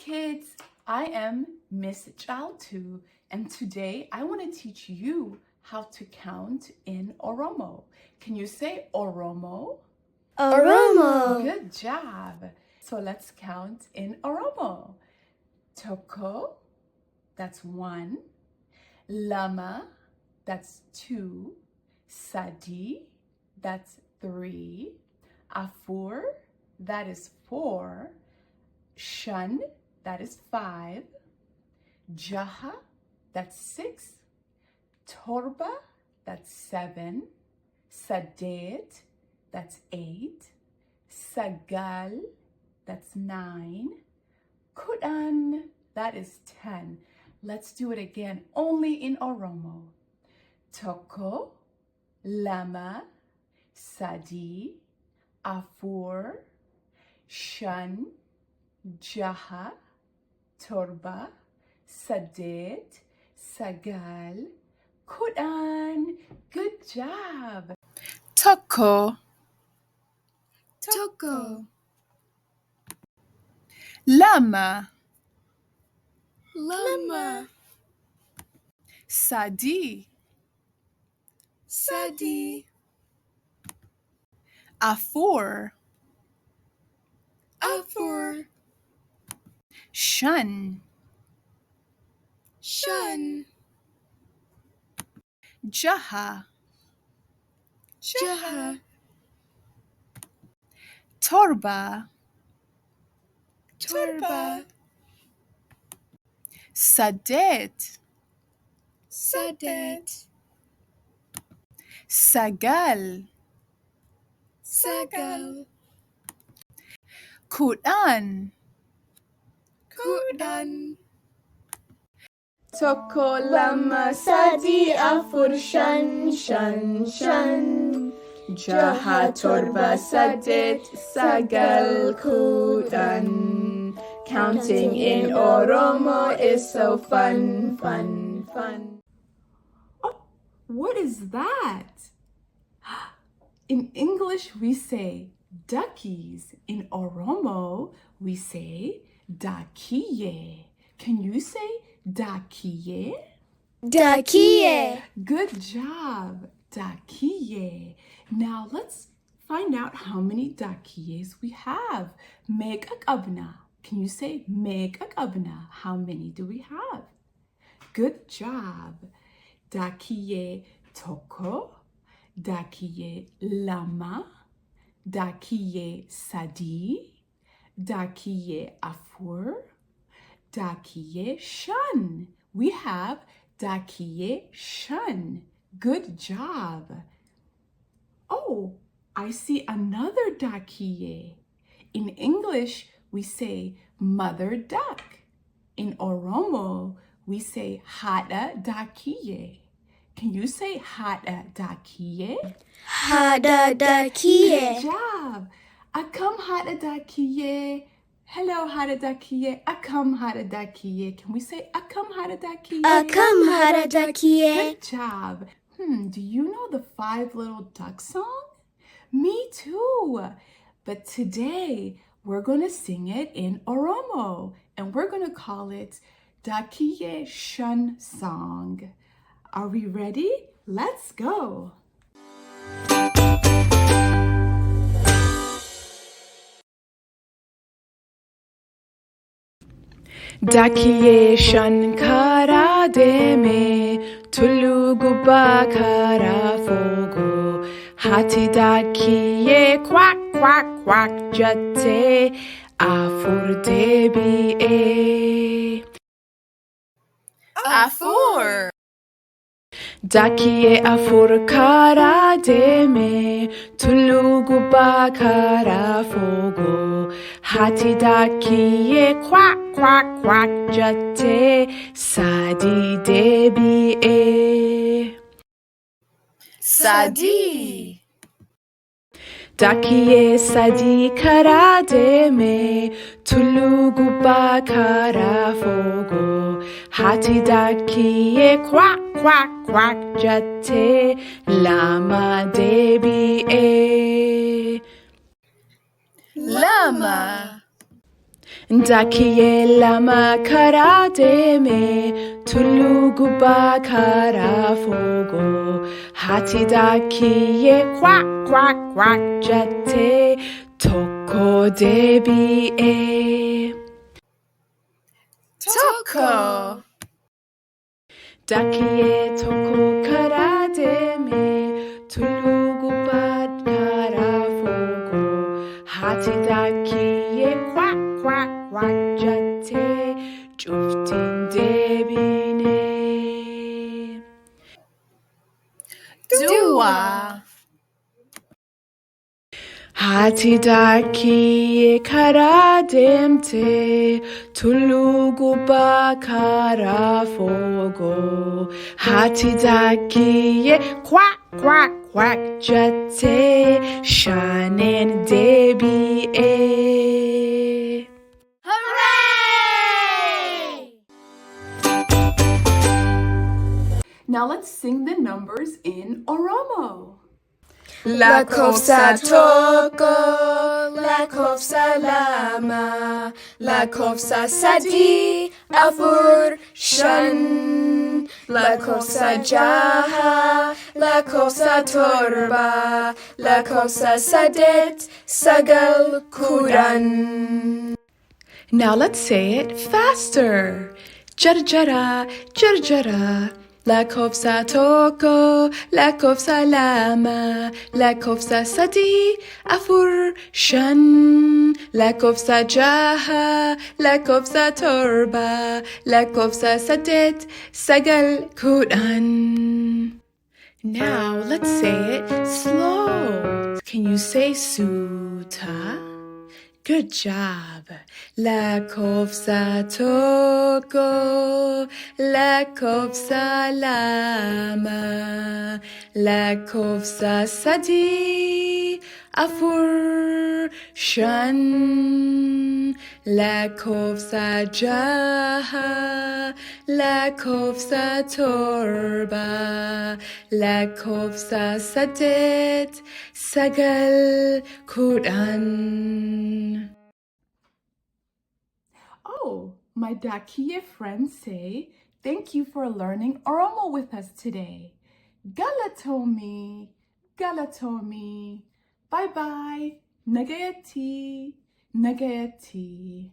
kids, I am Mrs.Chaltu, and today I want to teach you how to count in Oromo. Can you say Oromo? Oromo. Good job. So let's count in Oromo. Toko, that's 1. Lama, that's 2. Sadi, that's 3. Afur, that is 4. Shun, that is 5. Jaha, that's 6. Torba, that's 7. Sadet, that's 8. Sagal, that's 9. Kudan, that is 10. Let's do it again, only in Oromo. Toko, Lama, Sadi, Afur, Shun, Jaha, Torba, Sadet, Sagal, Kudan. Good job. Toko, Toko. Lama, Lama. Sadi, Sadi. Afur, Afur. Shun, Shun. Jaha, Jaha. Torba, Torba. Sadet, Sadet. Sagal, Sagal. Kudan. Kudan. Toko, Lama, Sadi, Afur, Shun, Shun, Shun. Jaha, Torba, Sadet, Sagal, Kudan. Counting in Oromo is so fun, fun, fun. Oh, what is that? In English, we say duckies. In Oromo, we say dakiye. Can you say dakiye? Dakiye. Good job, dakiye. Now let's find out how many dakiyes we have. Megakabna. Can you say megakabna? How many do we have? Good job. Dakiye toko. Dakiye lama. Dakiye sadi. Dakiye afur. Dakiye shun. We have dakiye shun. Good job. Oh, I see another dakiye. In English, we say mother duck. In Oromo, we say hada dakiye. Can you say hada dakiye? Hada dakiye. Good job. Akam hada dakiye. Hello, hada dakiye. Akam hada dakiye. Can we say akam hada dakiye? Akam hada dakiye. Good job. Do you know the 5 Little Ducks song? Me too. But today, we're going to sing it in Oromo. And we're going to call it Dakiye Shun Song. Are we ready? Let's go. Dakiye shan kara deme, tulugu bakara fogo. Hati dakiye quack quack quack jate, afur debi e. Afur. Dakiye afur kara deme, tulugu bakara fogo. Hati dakiye quack quack quack jate, sadi debi e. Sadi. Dakiye sadi kara deme, tulugu bakara fogo. Hati dakiye quack quack quack jate, lama debi e. Lama. Dakiye lama kara deme, tulu guba kara fogo. Hati dakiye quack quack quack jate, toko debi e. Toko. Dakiye toko kara deme, tulu guba kara fogo. Hati dakiye quack quack quack jate, juftin debine. Dua. Hati daki kara demte, tulugu ba kara fogo. Hati daki quack quack quack jate, shanen debi e. Hooray! Now let's sing the numbers in Oromo. La kofsa toko, la kofsa lama, la kofsa sadi, afur shan, la kofsa jaha, la kofsa torba, la kofsa sadet, sagal kuran. Now let's say it faster. Jara jara, jara jara. La kofsa toko, la kofsa lama, la kofsa sadi, afur shan, la kofsa jaha, la kofsa torba, la kofsa sadet, sagal kuran. Now let's say it slow. Can you say suta? Good job. La kofsa toko, la kofsa lama, la kofsa sadi, afur shan, la kofsa jaha, la kofsa torba, la kofsa sadet, sagal kuran. Oh, my Dakiya friends say, thank you for learning Oromo with us today. Galatomi, Galatomi. Bye-bye. Nagayati, Nagayati.